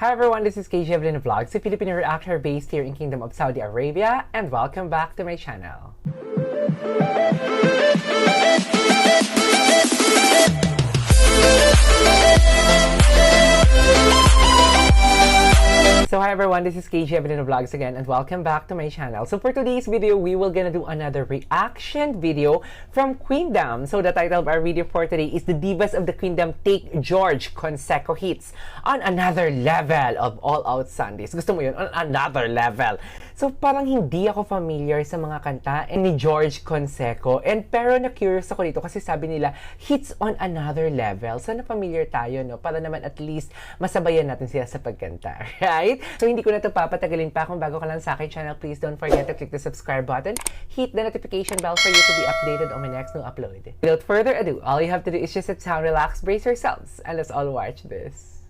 Hi everyone, this is KJ Evelyn Vlogs, a Filipino reactor based here in Kingdom of Saudi Arabia, and welcome back to my channel. So hi everyone, this is KJ Evelyn Vlogs again, and welcome back to my channel. So for today's video, we will gonna do another reaction video from Queendom. So the title of our video for today is The Divas of the Queendom Take George Conseco Hits on Another Level of All Out Sundays. Gusto mo yun? On another level. So parang hindi ako familiar sa mga kanta ni George Conseco, and pero na-curious ako dito kasi sabi nila hits on another level. So na-familiar tayo, no? Para naman at least masabayan natin sila sa pagkanta. Right? So hindi ko na ito papatagalin pa. Kung bago ka lang sa akin channel, please don't forget to click the subscribe button, hit the notification bell for you to be updated on my next new upload. Without further ado, all you have to do is just sit down, relax, brace yourselves, and let's all watch this.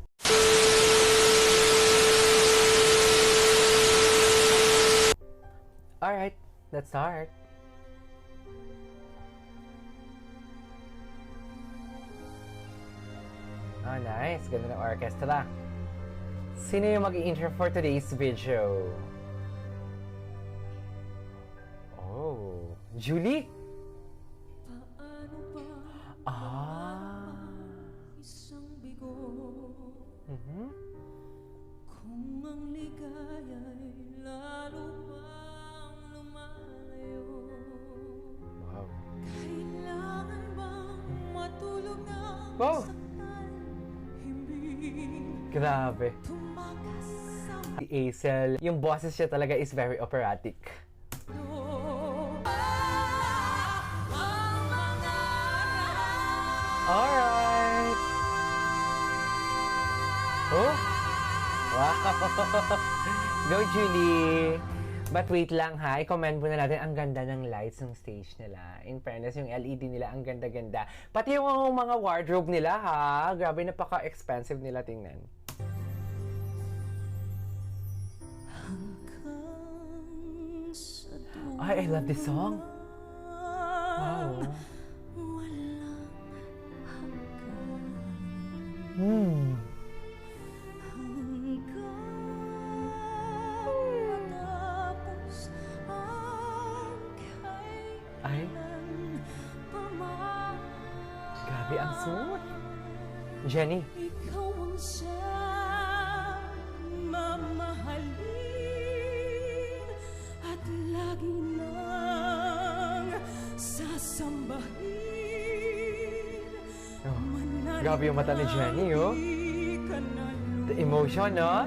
Alright, let's start. Oh, nice. Ganda ng orchestra. Sino yung mag-i-intro for today's video? Oh, Julie? Ah. Kung ang ligaya'y lalo pang lumalayo. Wow. Kailangan bang matulog ng Wow. saktan? Himbing Grabe. tumakas sa Si Aisel, yung boses siya talaga is very operatic. Alright. Oh. Wow. Go, Julie. But wait lang ha, i-comment muna natin ang ganda ng lights ng stage nila. In fairness, yung LED nila ang ganda-ganda. Pati yung mga wardrobe nila ha, grabe, napaka-expensive nila tingnan. I love this song. Wow. Ay, grabe ang smooth. Jenny. Ikaw ang siyang mamahalin at lagi nang sasambahin. Oh, grabe yung mata ni Jenny, oh. The emotion, no?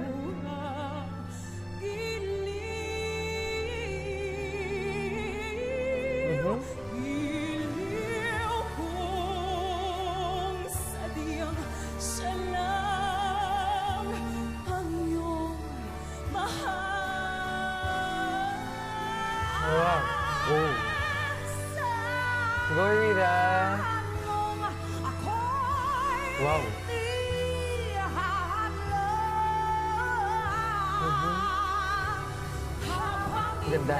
Wow. Oh. Go, Rita. Wow. Ganda.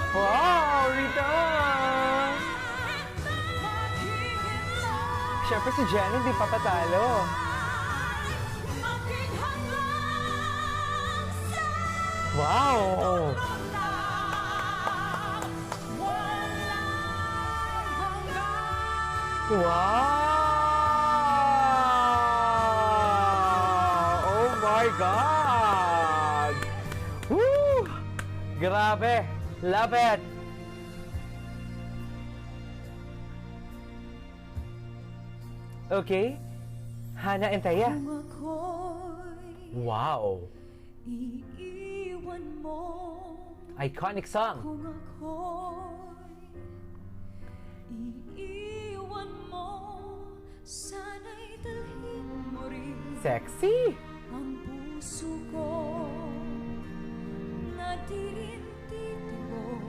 Wow, Rita! Siyempre si Jenny hindi papatalo. Wow! Wow! Oh my God! Woo! Grabe! Love it! Okay? Hana and Taya. Wow! Iiwan mo Iconic song. kung ako'y iiwan mo, sana'y dalhin mo rin Sexy. ang puso ko na di rin titigo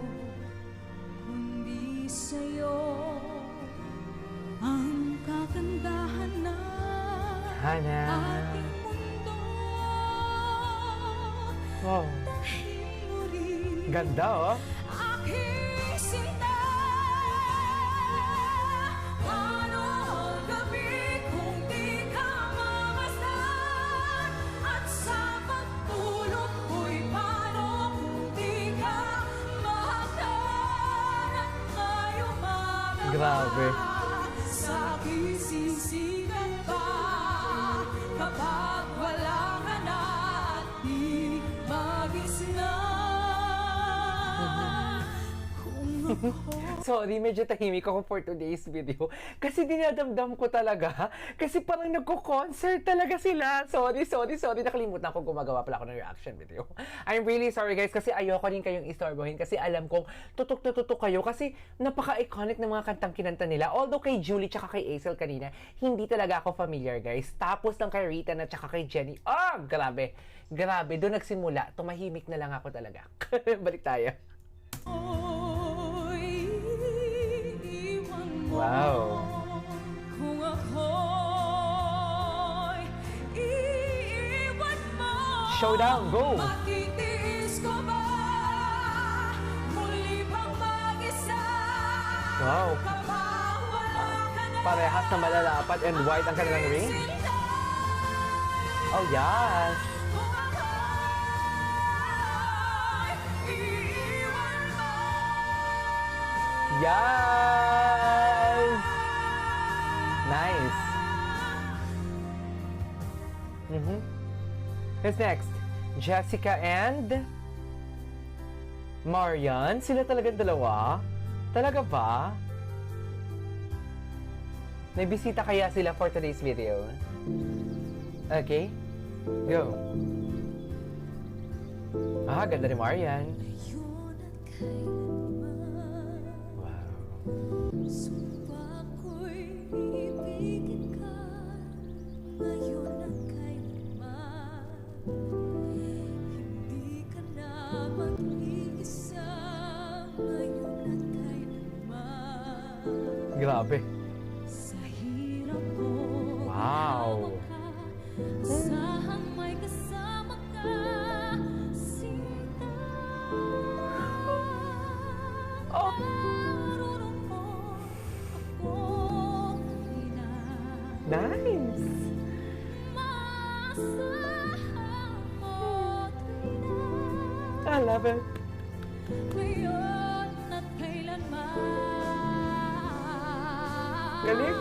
kundi sa'yo ang kagandahan na Hana. ating mundo. Wow. Ganda, oh. Aking sinta, ano Grabe. Sa kisisigan pa kapag wala ka na at di magisna. Kung ako Sorry, medyo tahimik ako for today's video. Kasi dinadamdam ko talaga. Kasi parang nagko-concert talaga sila. Sorry. Nakalimutan ko gumagawa pala ako ng reaction video. I'm really sorry guys kasi ayoko rin kayong istorbohin kasi alam kong tutok na tutok kayo kasi napaka-iconic ng mga kantang kinanta nila. Although kay Julie tsaka kay Aisel kanina, hindi talaga ako familiar guys. Tapos lang kay Rita na tsaka kay Jenny. Grabe. Doon nagsimula. Tumahimik na lang ako talaga. Balik tayo. Wow. Kung ako'y iiwan mo, Showdown, go! makitiis ko ba muli pang mag-isa? Wow. Kapag wala ka na, Parehas na malalapat and white ang kanilang ring. sinta. Oh, yes. Kung ako'y iiwan mo, Yes! Nice. Who's next? Jessica and Marian. Sila talagang dalawa? Talaga ba? May bisita kaya sila for today's video? Okay. Go. Ganda ni Marian. ngayon at kailanman, Wow. sumpa ko'y ibigin ka. Ngayon at kailanman, hindi ka na mag-iisa. Ngayon at kailanman, Grabe. sa hirap mo, Wow. asahang may kasama ka, sinta. Oh. Narunong mo akong ina, Nice. maasahan mo tuwina. I love it. Ngayon at kailanman, Galing.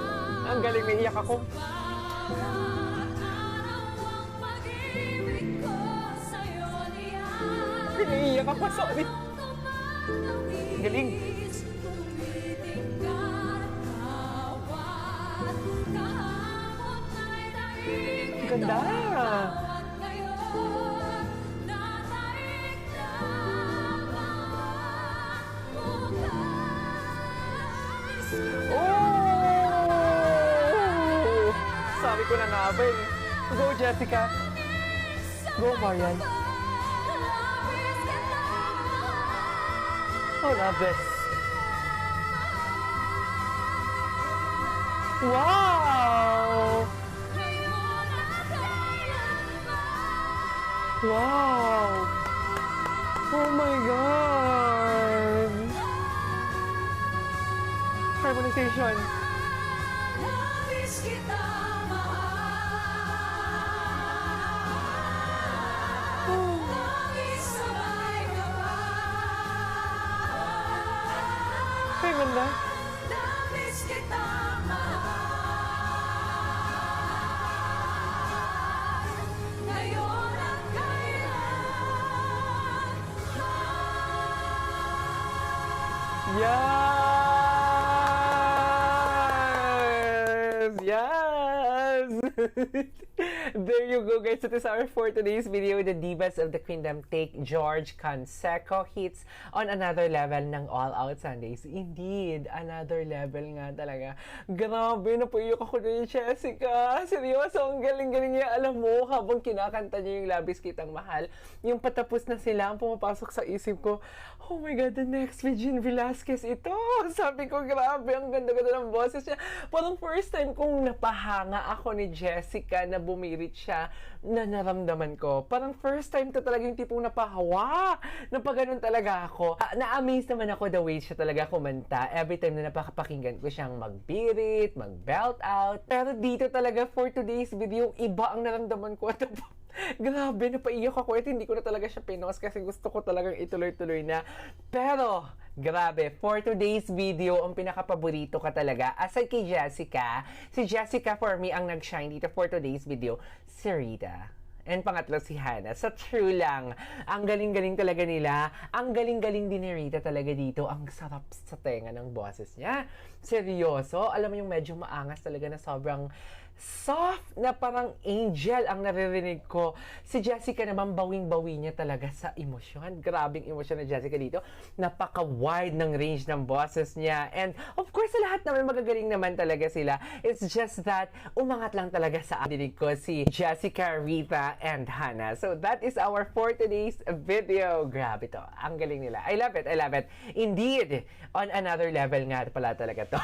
Ang galing, naiiyak ako. bawat araw ang pag-ibig ko sa'yo niyan. Naiiyak ako, sorry. Galing. Tumiting ka at bawat kahapon ay daig ito. Ganda. Bawat ngayon na daig na bawat bukas. Oh! Sabi ko na nga ba eh. Go, Jessica. Go, Marian. Labis kita Oh, love this. Wow! ngayon at kailanman. Wow! Oh my God! Harmonization. Labis kita mahal. Labis sabay ka pa. Ay, ganda. Labis kita mahal. Ngayon at kailan. Yes! There you go, guys. That is our for today's video. The Divas of the Queendom take George Canseco hits on another level ng All Out Sundays. Indeed, another level nga talaga. Grabe, napuyok ako din, Jessica. Seryoso, ang galing-galing niya. Alam mo, habang kinakanta niya yung Labis Kitang Mahal, yung patapos na sila, ang pumapasok sa isip ko, oh my God, the next Regine Velasquez ito. Sabi ko, grabe, ang ganda-ganda ng boses niya. Parang first time kong napahanga ako ni Jessica na bumirit siya na naramdaman ko. Parang first time to talaga yung tipong napahawa. Napaganon talaga ako. Na-amaze naman ako the way siya talaga kumanta. Every time na napakapakinggan ko siyang magbirit, mag-belt out. Pero dito talaga for today's video, iba ang naramdaman ko. Grabe, napaiyak ako at hindi ko na talaga siya pinost kasi gusto ko talagang ituloy-tuloy na. Pero, grabe, for today's video, ang pinakapaborito ka talaga, aside kay Jessica, si Jessica for me ang nag-shine dito for today's video, si Rita. And pangatlo si Hannah. Sa true lang, ang galing-galing talaga nila. Ang galing-galing din ni Rita talaga dito. Ang sarap sa tenga ng boses niya. Seryoso, alam mo yung medyo maangas talaga na sobrang soft na parang angel ang naririnig ko. Si Jessica naman bawing-bawi niya talaga sa emosyon. Grabing emosyon na Jessica dito. Napaka-wide ng range ng boses niya. And of course, sa lahat naman magagaling naman talaga sila. It's just that umangat lang talaga sa dinig ko si Jessica, Rita, and Hannah. So that is our for today's video. Grabe to. Ang galing nila. I love it. I love it. Indeed, on another level nga pala talaga to.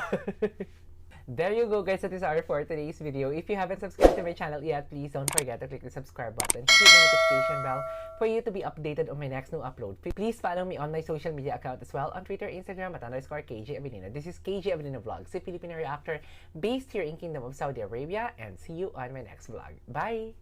There you go, guys. That is our for today's video. If you haven't subscribed to my channel yet, please don't forget to click the subscribe button, hit the notification bell for you to be updated on my next new upload. Please follow me on my social media account as well, on Twitter, Instagram, at _KJ Avelino. This is KJ Avelino Vlogs, a Filipino reactor based here in Kingdom of Saudi Arabia, and see you on my next vlog. Bye!